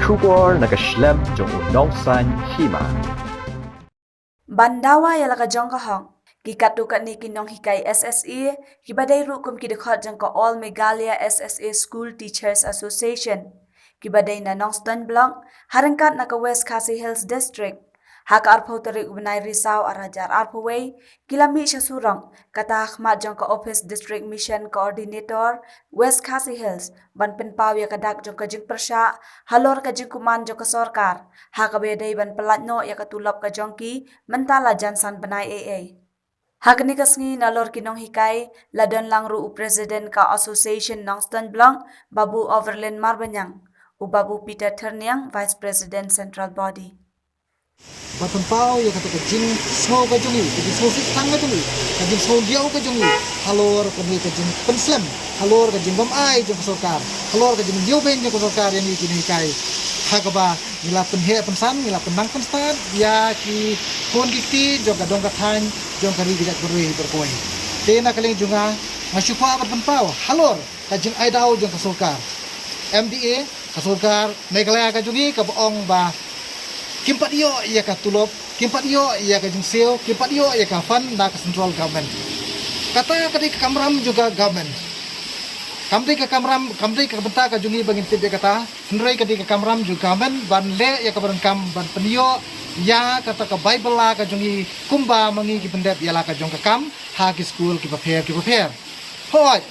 Kubor nakaslem jong unongsan hima. Bandawa yala ka jong ka hong. Kikatukat ni kinong hikay SSE, kibaday rukum kidikot jong ka All Megalia SSA School Teachers Association. Kibaday na Nongston Blanc, harangkat na ka West Khasi Hills District. Haka arpaw tarik ubnay Rizal arajar arpaway, kilami siya surang, katahakmat jong ka Office District Mission Coordinator, West Khasi Hills, ban penpawya kadak jong ka jing persya, halor ka jing kuman jong ka sorkar, haka beday ban pelatno ya katulap ka jong ki, mentala jansan banay AA. Hagni kasngi nalor kinong hikay, ladon lang ru President ka Association Nongston Blanc, Babu Overland Marbanyang, u Babu Peter Terniang, Vice President Central Body. Batang pau ya kata kajing snow kajungi, kajing snow fit tang kajungi, kajing snow diau kajungi, halor kajing penslam, halor kajing bam ai jong sorkar, halor kajing diau ben jong sorkar yang ini kai, hagaba nila penhe pensan, nila penang penstan, ya ki kon kiti jong kadong kathan, jong kari bijak berui berkoi. Tena kaling junga ngasupa batang pau, halor kajing ai dau jong sorkar, MDA kasorkar, Meghalaya kajungi kaboong ba. Kimpat iyo ia ka tulop, kimpat iyo ia ka jingseo, kimpat iyo ia ka fund na ka central government. Kata kadi ka kamram juga government. Kamdi ka kamram, kamdi ka benta ka jungi bangin tibya kata, senrai kadi ka kamram juga government ban le ia ka baran kam ban peniyo ya kata ka Bible la ka jungi kumba mangi ki pendep ia la ka jong ka kam ha ki school ki prepare. Hoi.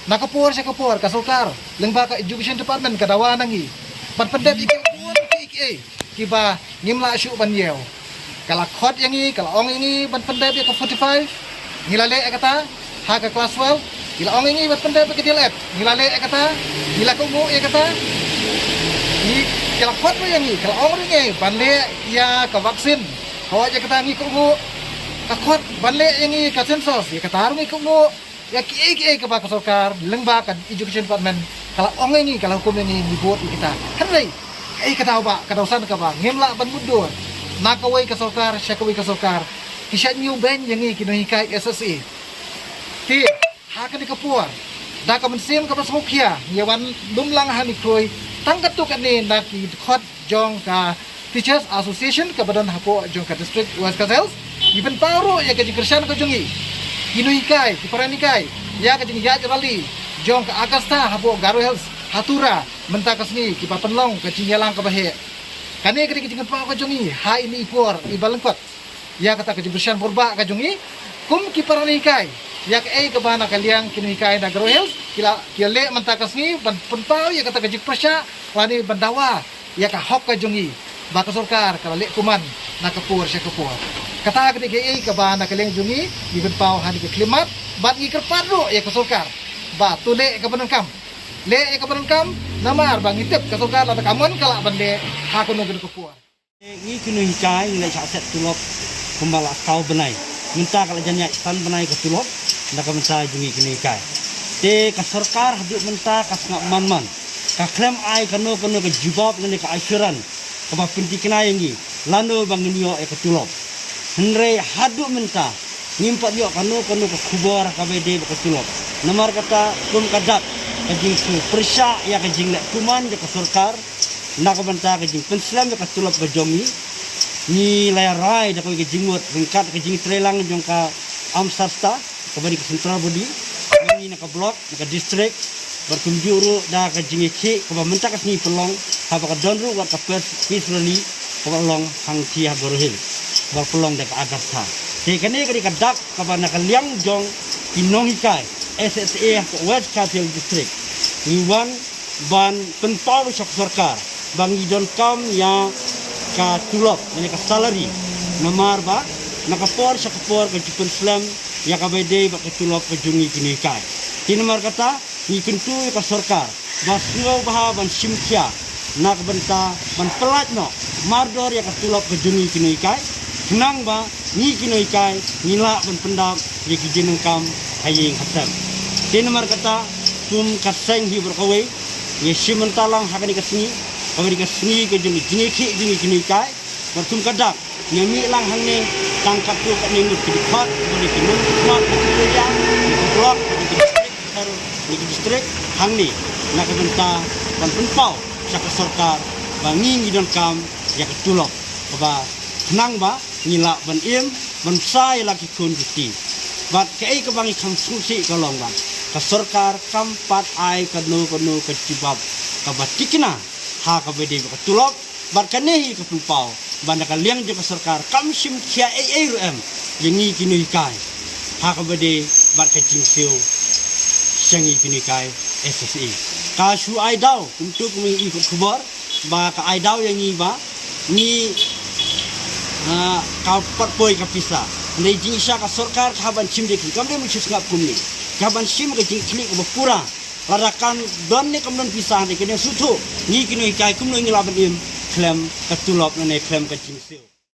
Nakapur siya kapur ka sulkar, lengba ka education department ka dawa nangi. Ban pendep iki kiba ngimla syu ban yeu kala khot yangi kala ong yangi ban pendep ya ka 45 ngilale kata ha ka class 12 kila ong yangi ban pendep ka dilep ngilale kata gila ko mo ya kata ni kala khot mo yangi kala ong yangi ban le ya ka vaksin ho ya kata ngi ko mo ka khot ban le yangi ka sensus ya kata ngi ko mo ya ki ka ba ka sarkar lengba ka education department kala ong yangi kala hukum yangi dibuat kita hari kataw ba katawsan ka ba ngimla ban mudo nakaway ka sarkar syakaway ka sarkar kisya niyo ben yangi kinuhikay SSA ti haka ni kapuar da ka mensim ka pasmukya yawan dumlang hani kroy tangkat tu kani naki khot jong ka Teachers Association ka badan hapo jong ka district West Khasi Hills iben paro ya ka jingkersan ka jongi kinuhikay kiparanikay ya ka jing ya rally jong ka Agasta hapo Garo Hills hatura menta kasni kipa penlong ke cinyalang ke bahe kane kedi kejingan pa ka jongi ha ini ipor ibalengkot ya kata ke bersian borba ka jongi kum kiparani kai ya ke ke bana kaliang kini kai na Garo Hills kila le menta kasni ban penpau ya kata ke persya wani bandawa ya ka hok ka jongi ba ka sarkar kala le kuman na kapur sya kapur kata kedi ke bana kaliang jongi iben pau hani ke klimat bat ngikir pardo ya ka sarkar ba tule ka penengkam le ka penengkam namar bang itip ka sarkar la kamun kala bande ha kono ged kapur ni kinu hikai ni sa set tulop kumbala kau benai minta kala janya tan benai ke tulop nda ka minta jungi kinu hikai te ka sarkar hadu minta ka ngak man ka klem ai kanu ke jubab ni ka assuran ka ba pinti kena yangi lano bang niyo e ka tulop henre hadu minta ngimpat yo kanu ke kubor ka bede ka tulop namar kata kum kadak kajing su persya ya kajing lek kuman ya ka sarkar nak banta kajing penslam ya ka tulop ka jomi ni layar da ka kajing mut ringkat kajing trelang jong ka amsasta ka bari ka central body ni nak blok nak district berkunjuru da kajing ki ka banta ka sni pelong ha ka donru wa ka peacefully ka long hang ti ha gorhil bar pelong da ka agartha te kane ka dak ka bana ka liang jong inong hikai SSA West Khasi Hills District Iwan ban penpau syak sarkar bang idon kam ya ka tulop yani ka salary namar ba nakapor syak por ka jipun slam ya ka bede ba ka tulop ka jungi kini kai tinamar kata ni kentu ka sarkar bas ngo bah ban simkya nak benta ban pelat no mardor ya ka tulop ka jungi kini kai senang ba ni kini kai nila ban pendam ya ki jeneng kam haying hatam tinamar kata kum kaseng hi berkawe ye simentalang hakani kasni kami kasni ke jungi kini kai bertum kadak nyami lang hangne tangkap tu kat ni mut dipat bagi kinun smart kerja di blok di district hangni nak benta ban penpau syak sarkar ba ngi don kam ya ketulok ba nang ba ngila ban im ban sai laki kun ti bat kei ka bangi kham susi ka long ba ka sarkar kam pat ai ka no ka cibab ka batikna ha ka bede ka tulok bat kanehi ka pupau banda ka liang je ka sarkar kam sim khia ru em yengi kini kai ha ka bede bat ka jing siu sangi kini kai SSE ka shu ai dau untuk mi ikut khabar ba ka ai dau yengi ba ni kau perpoi kapisa, ni jingsa ka sarkar kaban sim deki, kamde mucis ngap kumni, kaban sim ke jing klik berpura, larakan don ni kamdon pisah ni kena sutu, ni kini kai kumno ngilaban im, klem ketulop nane klem ke jingsiu.